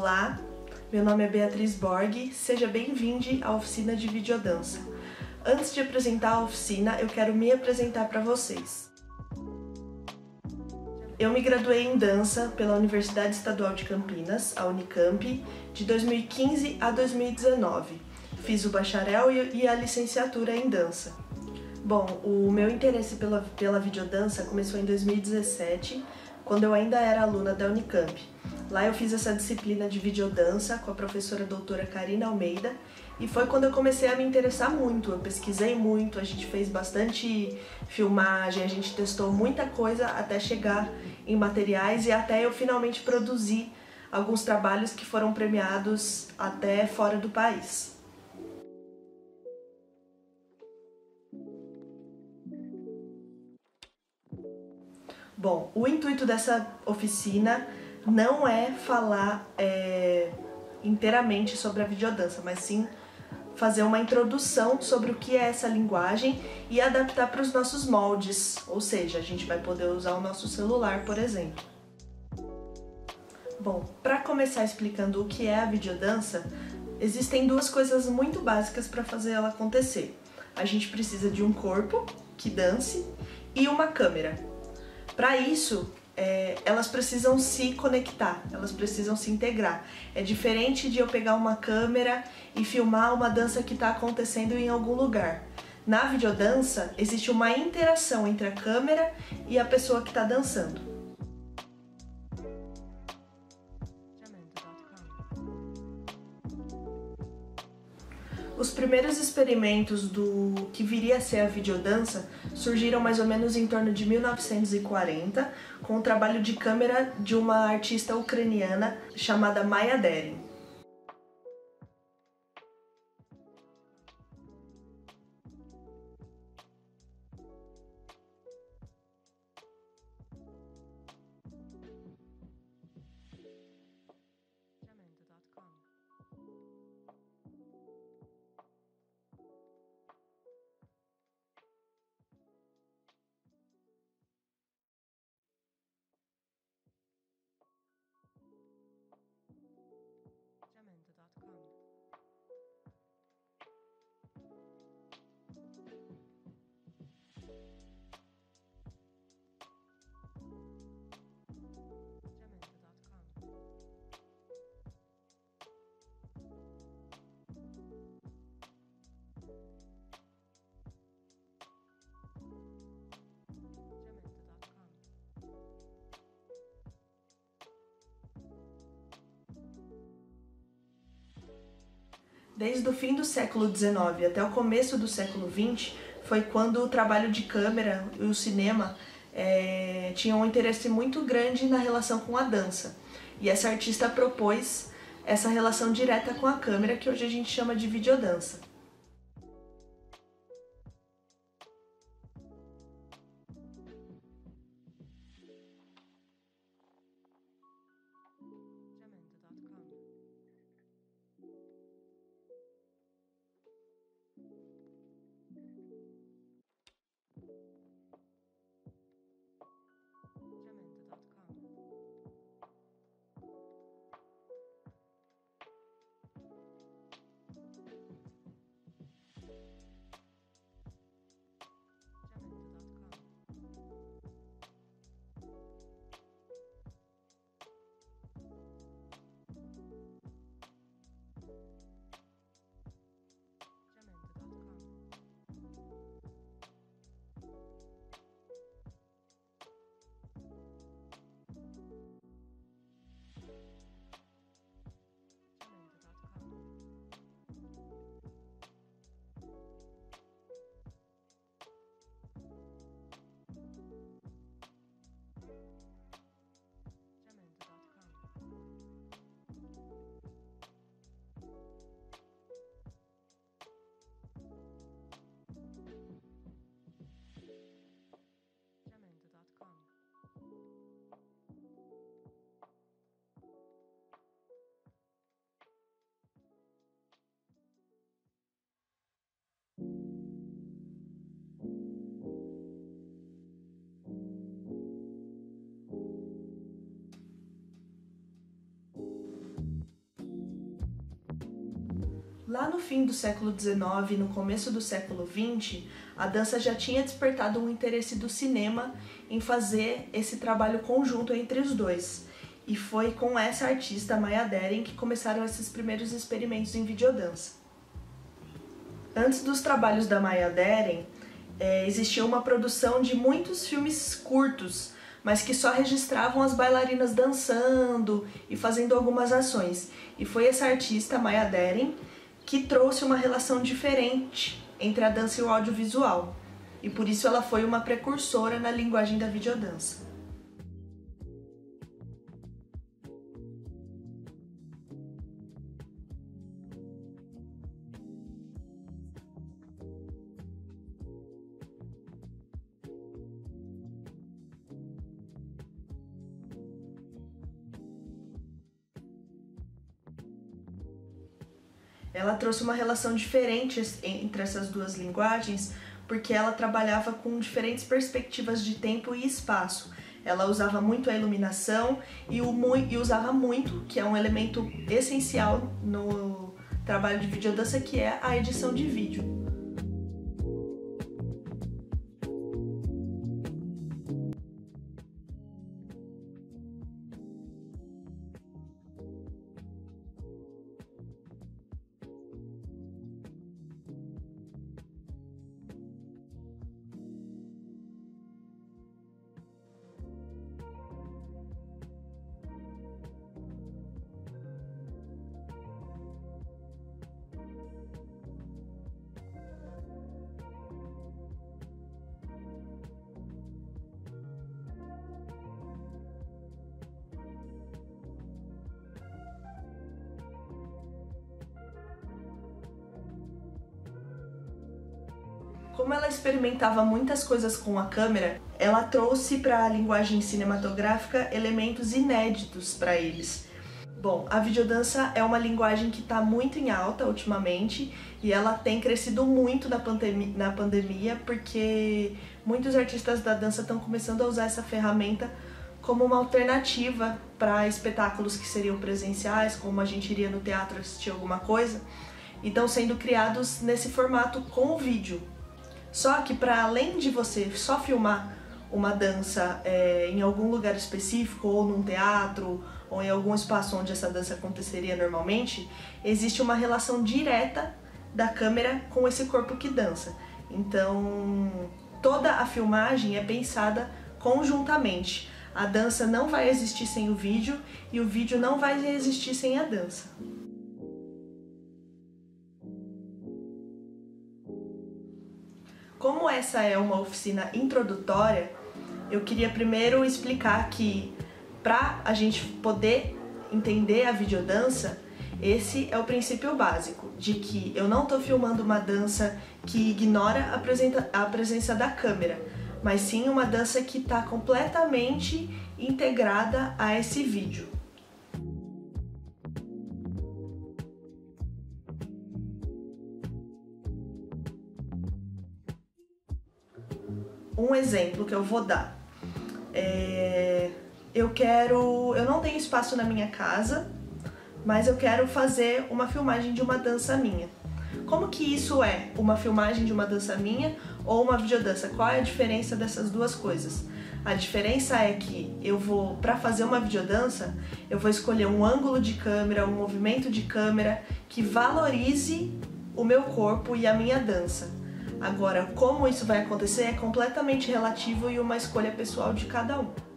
Olá, meu nome é Beatriz Borg, seja bem-vindo à oficina de videodança. Antes de apresentar a oficina, eu quero me apresentar para vocês. Eu me graduei em dança pela Universidade Estadual de Campinas, a Unicamp, de 2015 a 2019. Fiz o bacharel e a licenciatura em dança. Bom, o meu interesse pela videodança começou em 2017, quando eu ainda era aluna da Unicamp. Lá eu fiz essa disciplina de videodança com a professora doutora Karina Almeida e foi quando eu comecei a me interessar muito. Eu pesquisei muito, a gente fez bastante filmagem, a gente testou muita coisa até chegar em materiais e até eu finalmente produzir alguns trabalhos que foram premiados até fora do país. Bom, o intuito dessa oficina não é falar inteiramente sobre a videodança, mas sim fazer uma introdução sobre o que é essa linguagem e adaptar para os nossos moldes, ou seja, a gente vai poder usar o nosso celular, por exemplo. Bom, para começar explicando o que é a videodança, existem duas coisas muito básicas para fazer ela acontecer. A gente precisa de um corpo que dance e uma câmera. Para isso, elas precisam se conectar, elas precisam se integrar. É diferente de eu pegar uma câmera e filmar uma dança que está acontecendo em algum lugar. Na videodança, existe uma interação entre a câmera e a pessoa que está dançando. Os primeiros experimentos do que viria a ser a videodança surgiram mais ou menos em torno de 1940, com o trabalho de câmera de uma artista ucraniana chamada Maya Deren. Desde o fim do século XIX até o começo do século XX, foi quando o trabalho de câmera e o cinema tinham um interesse muito grande na relação com a dança. E essa artista propôs essa relação direta com a câmera, que hoje a gente chama de videodança. Lá no fim do século XIX e no começo do século XX, a dança já tinha despertado um interesse do cinema em fazer esse trabalho conjunto entre os dois. E foi com essa artista, Maya Deren, que começaram esses primeiros experimentos em videodança. Antes dos trabalhos da Maya Deren, existia uma produção de muitos filmes curtos, mas que só registravam as bailarinas dançando e fazendo algumas ações. E foi essa artista, Maya Deren, que trouxe uma relação diferente entre a dança e o audiovisual. E por isso ela foi uma precursora na linguagem da videodança. Ela trouxe uma relação diferente entre essas duas linguagens, porque ela trabalhava com diferentes perspectivas de tempo e espaço. Ela usava muito a iluminação e usava muito, que é um elemento essencial no trabalho de videodança, que é a edição de vídeo. Como ela experimentava muitas coisas com a câmera, ela trouxe para a linguagem cinematográfica elementos inéditos para eles. Bom, a videodança é uma linguagem que está muito em alta ultimamente e ela tem crescido muito na pandemia porque muitos artistas da dança estão começando a usar essa ferramenta como uma alternativa para espetáculos que seriam presenciais, como a gente iria no teatro assistir alguma coisa, e estão sendo criados nesse formato com o vídeo. Só que para além de você só filmar uma dança em algum lugar específico, ou num teatro, ou em algum espaço onde essa dança aconteceria normalmente, existe uma relação direta da câmera com esse corpo que dança. Então, toda a filmagem é pensada conjuntamente. A dança não vai existir sem o vídeo e o vídeo não vai existir sem a dança. Como essa é uma oficina introdutória, eu queria primeiro explicar que para a gente poder entender a videodança, esse é o princípio básico, de que eu não estou filmando uma dança que ignora a presença da câmera, mas sim uma dança que está completamente integrada a esse vídeo. Um exemplo que eu vou dar eu não tenho espaço na minha casa, mas eu quero fazer uma filmagem de uma dança minha. Como que isso é uma filmagem de uma dança minha ou uma videodança? Qual é a diferença dessas duas coisas? A diferença é que para fazer uma videodança, eu vou escolher um ângulo de câmera, um movimento de câmera que valorize o meu corpo e a minha dança. Agora, como isso vai acontecer é completamente relativo e uma escolha pessoal de cada um.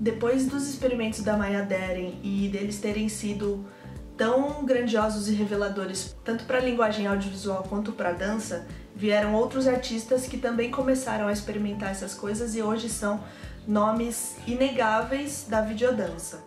Depois dos experimentos da Maya Deren e deles terem sido tão grandiosos e reveladores tanto para a linguagem audiovisual quanto para a dança, vieram outros artistas que também começaram a experimentar essas coisas e hoje são nomes inegáveis da videodança.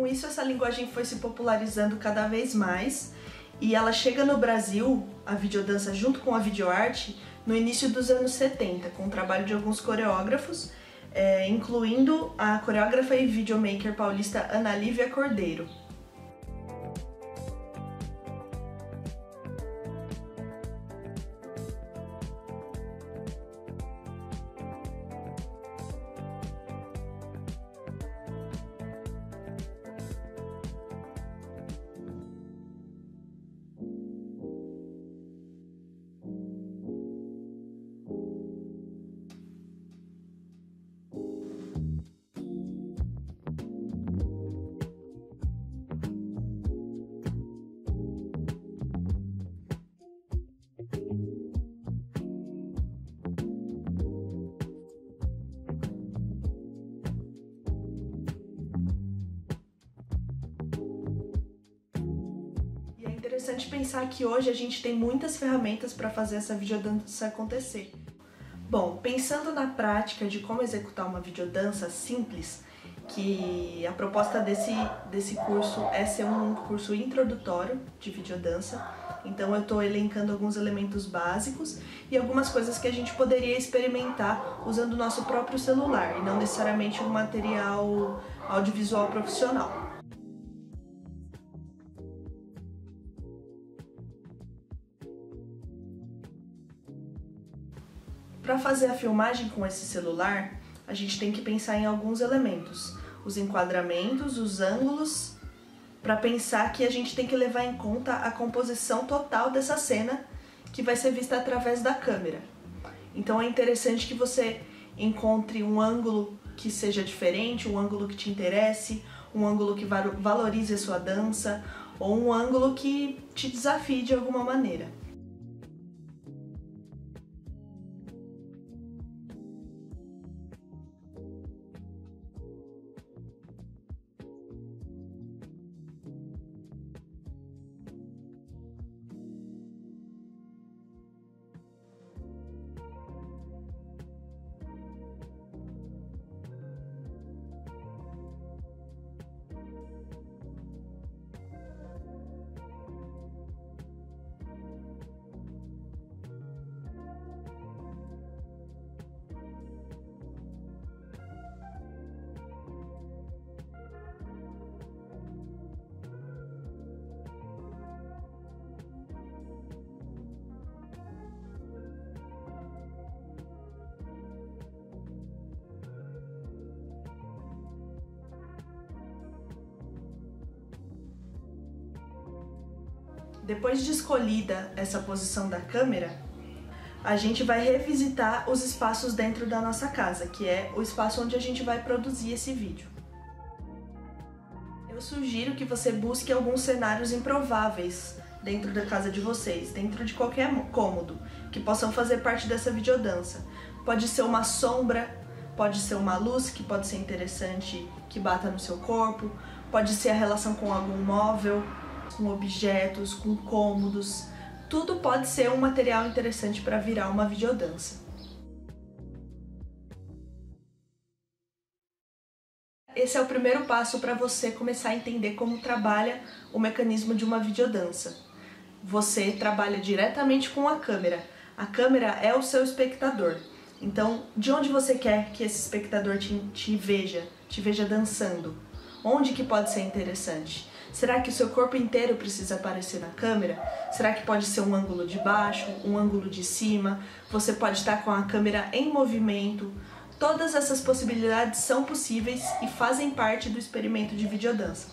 Com isso, essa linguagem foi se popularizando cada vez mais e ela chega no Brasil, a videodança junto com a videoarte, no início dos anos 70, com o trabalho de alguns coreógrafos, incluindo a coreógrafa e videomaker paulista Ana Lívia Cordeiro. É interessante pensar que hoje a gente tem muitas ferramentas para fazer essa videodança acontecer. Bom, pensando na prática de como executar uma videodança simples, que a proposta desse curso é ser um curso introdutório de videodança, então eu estou elencando alguns elementos básicos e algumas coisas que a gente poderia experimentar usando o nosso próprio celular, e não necessariamente um material audiovisual profissional. Para fazer a filmagem com esse celular, a gente tem que pensar em alguns elementos. Os enquadramentos, os ângulos, para pensar que a gente tem que levar em conta a composição total dessa cena que vai ser vista através da câmera. Então é interessante que você encontre um ângulo que seja diferente, um ângulo que te interesse, um ângulo que valorize a sua dança, ou um ângulo que te desafie de alguma maneira. Depois de escolhida essa posição da câmera, a gente vai revisitar os espaços dentro da nossa casa, que é o espaço onde a gente vai produzir esse vídeo. Eu sugiro que você busque alguns cenários improváveis dentro da casa de vocês, dentro de qualquer cômodo, que possam fazer parte dessa videodança. Pode ser uma sombra, pode ser uma luz que pode ser interessante, que bata no seu corpo, pode ser a relação com algum móvel, com objetos, com cômodos. Tudo pode ser um material interessante para virar uma videodança. Esse é o primeiro passo para você começar a entender como trabalha o mecanismo de uma videodança. Você trabalha diretamente com a câmera. A câmera é o seu espectador. Então, de onde você quer que esse espectador te veja dançando? Onde que pode ser interessante? Será que o seu corpo inteiro precisa aparecer na câmera? Será que pode ser um ângulo de baixo, um ângulo de cima? Você pode estar com a câmera em movimento. Todas essas possibilidades são possíveis e fazem parte do experimento de videodança.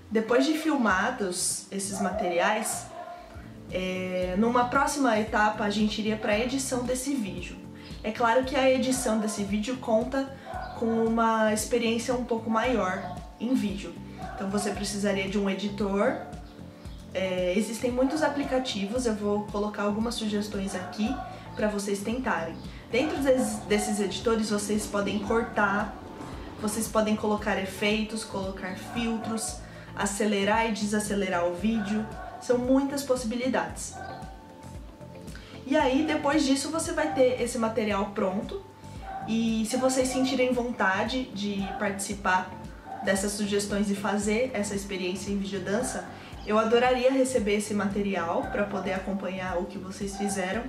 Depois de filmados esses materiais, numa próxima etapa a gente iria para a edição desse vídeo. É claro que a edição desse vídeo conta com uma experiência um pouco maior em vídeo. Então você precisaria de um editor. Existem muitos aplicativos, eu vou colocar algumas sugestões aqui para vocês tentarem. Dentro desses editores vocês podem cortar, vocês podem colocar efeitos, colocar filtros, acelerar e desacelerar o vídeo, são muitas possibilidades. E aí depois disso você vai ter esse material pronto, e se vocês sentirem vontade de participar dessas sugestões e fazer essa experiência em videodança, eu adoraria receber esse material para poder acompanhar o que vocês fizeram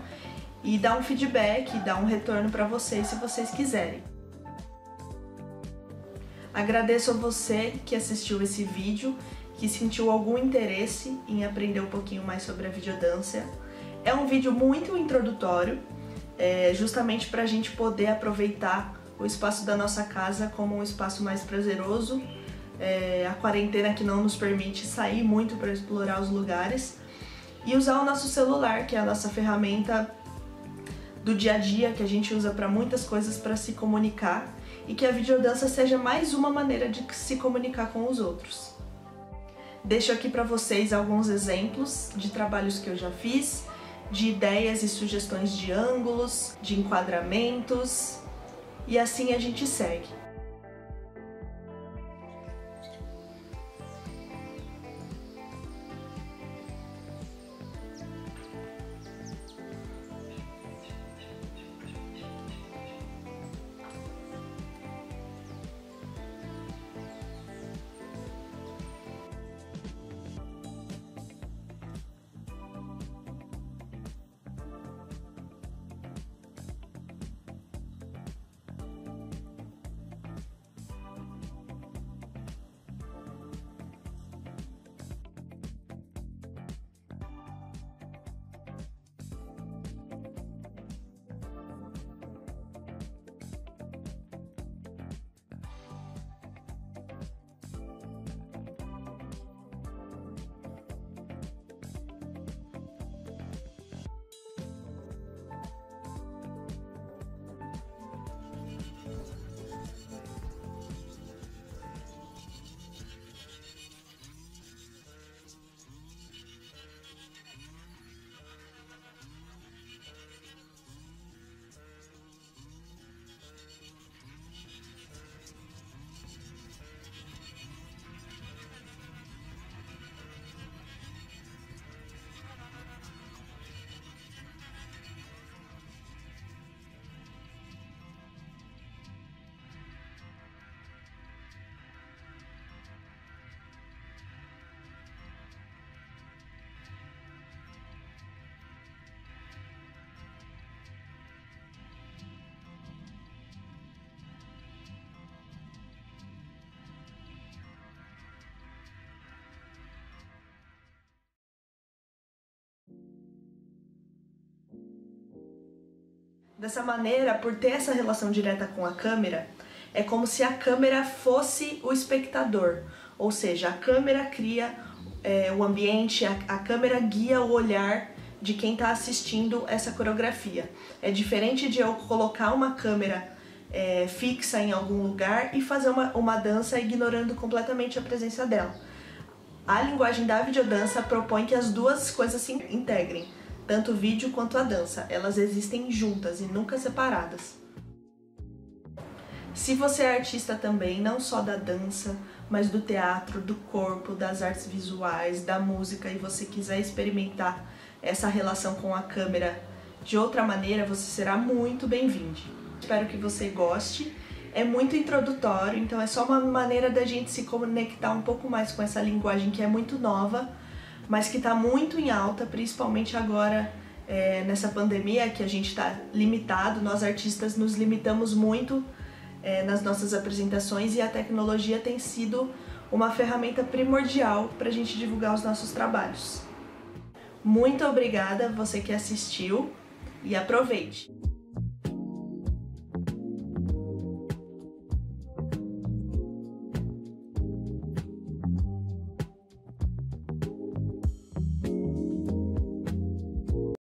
e dar um feedback, dar um retorno para vocês se vocês quiserem. Agradeço a você que assistiu esse vídeo, que sentiu algum interesse em aprender um pouquinho mais sobre a videodança. É um vídeo muito introdutório, justamente para a gente poder aproveitar o espaço da nossa casa como um espaço mais prazeroso. A quarentena que não nos permite sair muito para explorar os lugares e usar o nosso celular, que é a nossa ferramenta do dia a dia, que a gente usa para muitas coisas para se comunicar, e que a videodança seja mais uma maneira de se comunicar com os outros. Deixo aqui para vocês alguns exemplos de trabalhos que eu já fiz, de ideias e sugestões de ângulos, de enquadramentos, e assim a gente segue. Dessa maneira, por ter essa relação direta com a câmera, é como se a câmera fosse o espectador, ou seja, a câmera cria o ambiente, a câmera guia o olhar de quem está assistindo essa coreografia. É diferente de eu colocar uma câmera fixa em algum lugar e fazer uma dança ignorando completamente a presença dela. A linguagem da videodança propõe que as duas coisas se integrem, tanto o vídeo quanto a dança. Elas existem juntas e nunca separadas. Se você é artista também, não só da dança, mas do teatro, do corpo, das artes visuais, da música, e você quiser experimentar essa relação com a câmera de outra maneira, você será muito bem-vindo. Espero que você goste. É muito introdutório, então é só uma maneira da gente se conectar um pouco mais com essa linguagem que é muito nova, mas que está muito em alta, principalmente agora nessa pandemia que a gente está limitado. Nós artistas nos limitamos muito nas nossas apresentações, e a tecnologia tem sido uma ferramenta primordial para a gente divulgar os nossos trabalhos. Muito obrigada você que assistiu e aproveite!